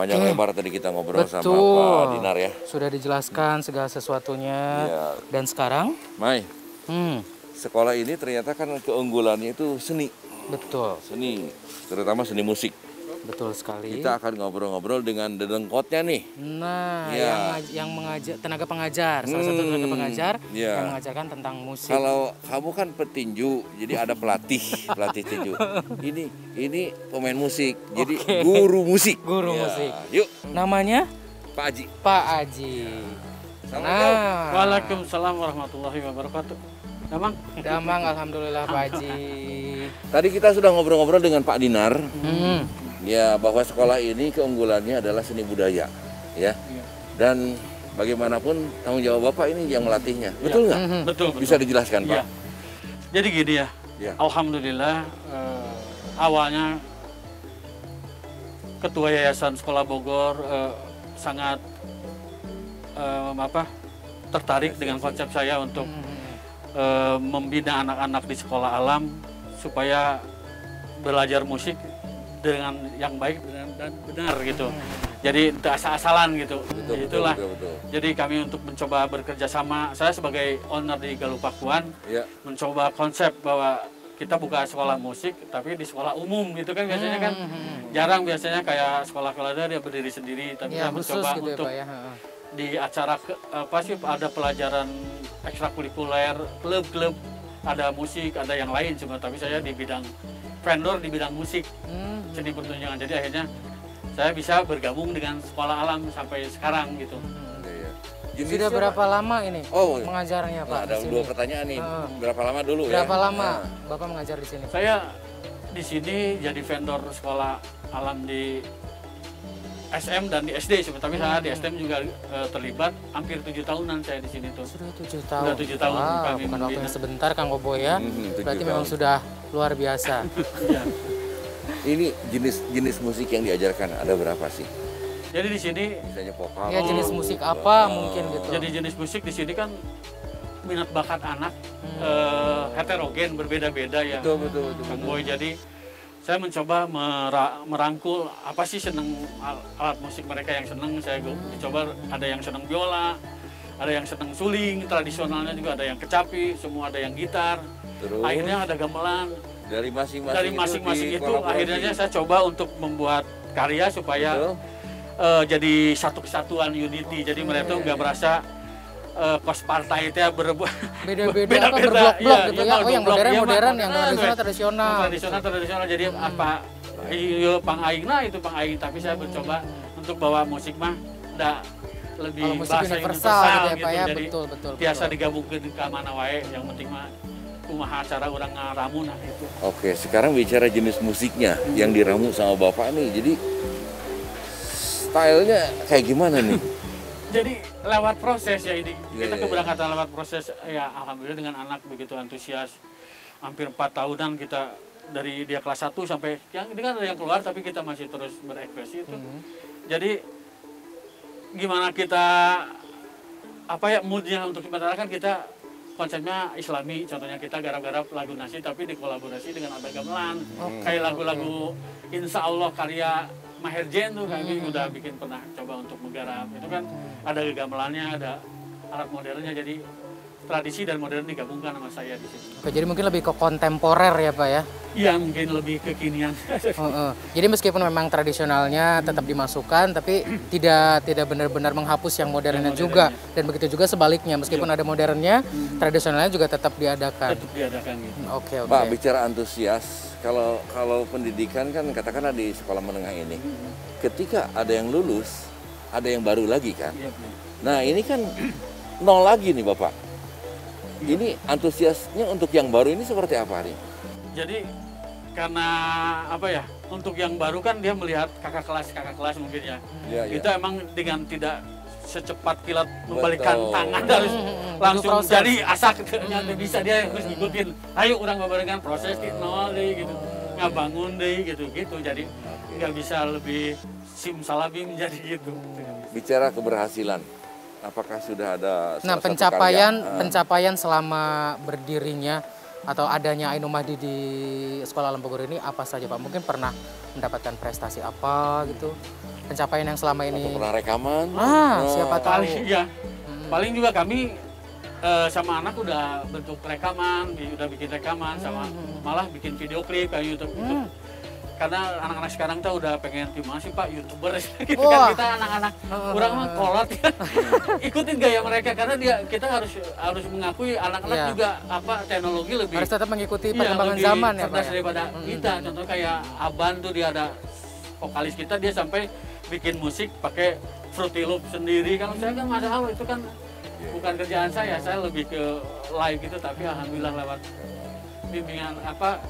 panjang lebar tadi kita ngobrol sama Betul. Pak Dinar ya. Sudah dijelaskan segala sesuatunya. Iya. Dan sekarang? Mai, Hmm, sekolah ini ternyata kan keunggulannya itu seni. betul. Seni, terutama seni musik. Betul sekali. Kita akan ngobrol-ngobrol dengan dedengkotnya nih. Nah, Ya. yang mengajar, tenaga pengajar, salah satu tenaga pengajar Ya. yang mengajarkan tentang musik. Kalau kamu kan petinju, jadi ada pelatih tinju. Ini pemain musik, jadi guru musik. Guru Ya, musik. Yuk, Namanya Pak Haji. Pak Aji. Assalamualaikum. Nah, Waalaikumsalam warahmatullahi wabarakatuh. Damang, Damang, alhamdulillah Pak Haji. Tadi kita sudah ngobrol-ngobrol dengan Pak Dinar. Hmm, Ya, bahwa sekolah ini keunggulannya adalah seni budaya, ya. Dan bagaimanapun tanggung jawab Bapak ini yang melatihnya, betul nggak? betul. Bisa dijelaskan, Pak? Iya. Jadi gini ya, Ya. alhamdulillah awalnya Ketua Yayasan Sekolah Bogor sangat tertarik dengan konsep saya untuk membina anak-anak di sekolah alam supaya belajar musik dengan yang baik dan benar gitu. Jadi tidak asal-asalan gitu. Itulah. Betul. Jadi kami untuk mencoba bekerja sama, saya sebagai owner di Galuh Pakuan, Ya. mencoba konsep bahwa kita buka sekolah musik tapi di sekolah umum gitu kan biasanya kan jarang biasanya kayak sekolah-sekolah dia berdiri sendiri, tapi ya saya khusus mencoba gitu ya untuk Pak ya. di acara ada pelajaran ekstrakurikuler, klub-klub, ada musik, ada yang lain cuma tapi saya di bidang vendor di bidang musik, seni pertunjukan. Jadi akhirnya saya bisa bergabung dengan sekolah alam sampai sekarang gitu. Iya. Sudah Jenisnya, berapa Pak? lama ini Oh, mengajarnya Pak? Nah, ada di sini? dua pertanyaan nih. Berapa lama dulu ya? Berapa lama Nah, Bapak mengajar di sini? Saya di sini jadi vendor sekolah alam di SM dan di SD, tapi saya di STM juga terlibat hampir 7 tahunan saya di sini tuh. Sudah 7 tahun. Sudah 7 tahun Wow, kami bukan waktu membina. yang sebentar Kang Bobo ya. 7 Berarti tahun. memang sudah luar biasa. Iya. Ini jenis musik yang diajarkan ada berapa sih? Jadi di sini Misalnya vokal. Ya jenis musik apa mungkin gitu. jadi jenis musik di sini kan minat bakat anak heterogen berbeda-beda ya. Betul. Kang Boy, jadi saya mencoba merangkul apa sih seneng alat musik mereka yang seneng. Saya coba ada yang seneng biola, ada yang seneng suling, tradisionalnya juga ada yang kecapi, semua ada yang gitar. Terus Akhirnya ada gamelan. dari masing-masing Dari masing-masing itu dikolaborasi. akhirnya saya coba untuk membuat karya supaya Betul. jadi satu kesatuan unity. Jadi mereka tuh nggak merasa kos partai itu berebut Beda-beda apa berblok-blok gitu ya. Oh yang modern-modern, yang tradisional. tradisional. Tradisional. Jadi apa iya pang aingna itu pang aing, tapi saya mencoba untuk bawa musik mah lebih Kalau musik bahasa universal gitu ya Pak ya. Jadi Betul. biasa digabungkan ke mana wae, yang penting mah kumaha cara orang ngaramu nah itu. Oke, sekarang bicara jenis musiknya yang diramu sama Bapak nih. Jadi stylenya kayak gimana nih? Jadi lewat proses ya ini. Iya, Kita iya. keberangkatan lewat proses ya alhamdulillah dengan anak begitu antusias. Hampir 4 tahunan kita dari dia kelas 1 sampai yang ini kan ada yang keluar tapi kita masih terus berekspresi itu. Jadi gimana kita moodnya untuk sementara kan kita konsepnya Islami, contohnya kita garap-garap lagu nasyid tapi dikolaborasi dengan ada gamelan. Kayak lagu-lagu Insya Allah karya Maher Zain tuh kami udah bikin pernah coba untuk menggarap. Itu kan ada gamelannya, ada alat modernnya, jadi tradisi dan modern digabungkan sama saya di sini. Oke, jadi mungkin lebih ke kontemporer ya Pak ya. Iya, mungkin lebih kekinian. Jadi meskipun memang tradisionalnya tetap dimasukkan, tapi tidak benar-benar menghapus yang modernnya juga. Dan begitu juga sebaliknya, meskipun ada modernnya, tradisionalnya juga tetap diadakan. Tetap diadakan gitu. Oke. Pak, bicara antusias, kalau pendidikan kan katakanlah di sekolah menengah ini, ketika ada yang lulus, ada yang baru lagi kan. Iya, iya. Nah ini kan nol lagi nih Bapak. Ini antusiasnya untuk yang baru ini seperti apa nih? Jadi karena apa ya, untuk yang baru kan dia melihat kakak kelas mungkin ya. Iya, iya. Kita emang dengan tidak secepat kilat membalikan Betul. tangan harus langsung proses. jadi asak bisa dia harus ngikutin. Ayo orang memberikan proses di nol deh gitu, nggak bangun deh gitu. Jadi nggak bisa lebih simsalabim jadi gitu. Bicara keberhasilan, apakah sudah ada Nah, salah satu karya? pencapaian selama berdirinya atau adanya Ainul Mahdi di Sekolah Alam Bogor ini apa saja Pak? Mungkin pernah mendapatkan prestasi apa gitu? pencapaian yang selama Atau ini. pernah rekaman? Siapa tahu. Paling ya, paling juga kami sama anak udah bentuk rekaman, udah bikin rekaman, sama malah bikin video klip kayak YouTube. Karena anak-anak sekarang tuh udah pengen gimana sih Pak YouTuber gitu kan, kita anak-anak kurang mah kolot kan. Ikutin gaya mereka karena kita harus mengakui anak-anak juga teknologi lebih Harus tetap mengikuti perkembangan zaman ya Pak. cerdas daripada kita. Contoh kayak Aban tuh dia ada vokalis kita, dia sampai bikin musik pakai Fruity Loop sendiri. Kalau saya kan masa lalu itu kan bukan kerjaan saya lebih ke live gitu, tapi alhamdulillah lewat bimbingan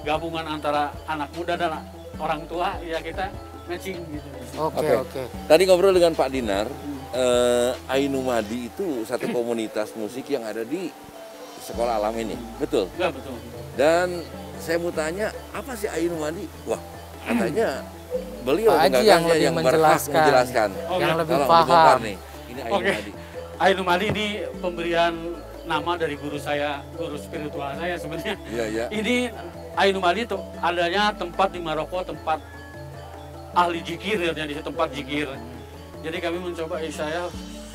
gabungan antara anak muda dan orang tua ya kita matching gitu. Oke. Tadi ngobrol dengan Pak Dinar, Ainu Madi itu satu komunitas musik yang ada di Sekolah Alam ini, betul? Ya betul. Dan saya mau tanya, apa sih Ainu Madi? Wah, katanya beliau Pak Haji yang lebih yang berhak menjelaskan. yang lebih Tolong paham. dibongkar nih. Ini Ainu Oke. Madi. Ainu Madi ini pemberian nama dari guru saya, guru spiritual saya sebenarnya. Iya. Ini Ainu Madi adanya tempat di Maroko, tempat ahli zikir, jadi tempat zikir. Jadi kami mencoba saya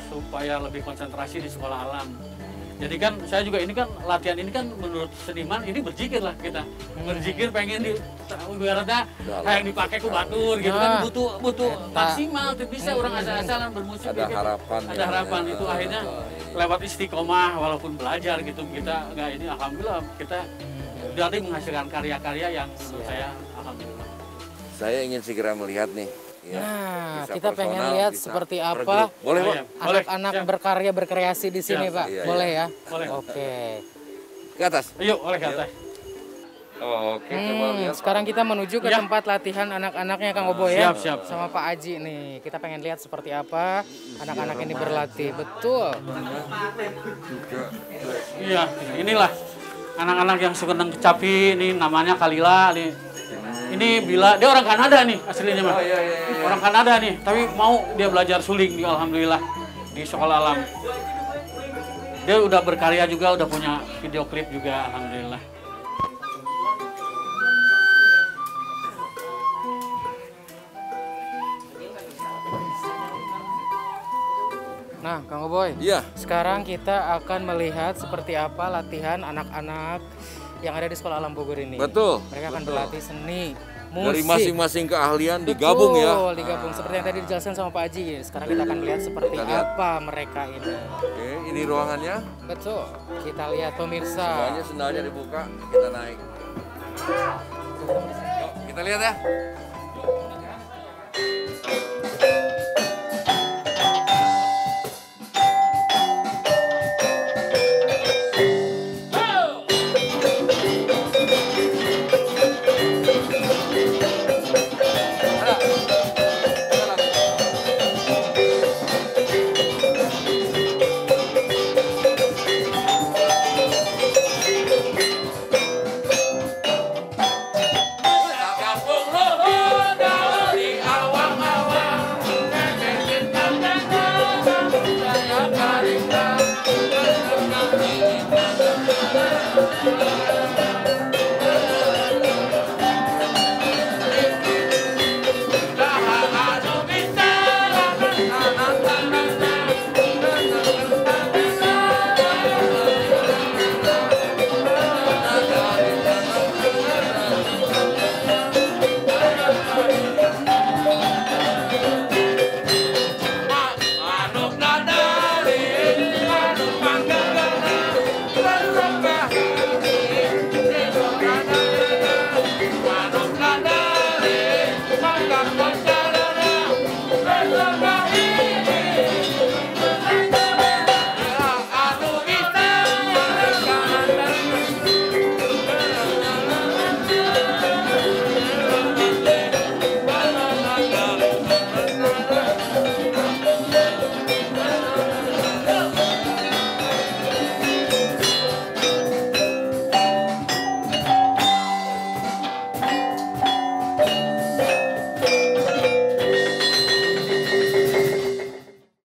supaya lebih konsentrasi di sekolah alam. Jadi kan saya juga ini kan latihan ini kan menurut seniman ini berzikir lah kita. Berzikir pengen di ibaratnya kayak dipakai ke batur gitu kan, butuh maksimal tuh bisa orang asal-asalan bermusik. Ada harapan. Ada harapan itu akhirnya lewat istiqomah walaupun belajar gitu kita nggak ini alhamdulillah kita jadi menghasilkan karya-karya yang menurut saya alhamdulillah. Saya ingin segera melihat nih. Ya, Nah, bisa kita pengen personal, lihat bisa seperti per apa grup. Boleh, Pak? anak-anak berkarya berkreasi di sini, Pak. Iya, Boleh ya? Boleh. Oke. Ke atas. Yuk, oleh kata. Oke, coba lihat. Sekarang kita menuju ke tempat latihan anak-anaknya Kang Obo ya. Siap. Sama Pak Aji nih. Kita pengen lihat seperti apa anak-anak ini berlatih. Betul. Iya, inilah anak-anak yang senang kecapi, ini namanya Kalila nih. Ini Bila, dia orang Kanada nih aslinya mah. Orang Kanada nih, tapi mau dia belajar suling nih alhamdulillah di sekolah alam. Dia udah berkarya juga, udah punya video klip juga alhamdulillah. Nah, Kang Oboy. Iya. Sekarang kita akan melihat seperti apa latihan anak-anak yang ada di Sekolah Alam Bogor ini. Betul. Mereka akan berlatih seni, musik. Dari masing-masing keahlian digabung ya. Betul, digabung seperti yang tadi dijelaskan sama Pak Haji. Sekarang kita akan lihat seperti apa mereka ini. Oke, ini ruangannya. Betul. Kita lihat pemirsa. Semuanya sendalnya dibuka, kita naik. Yuk, kita lihat ya.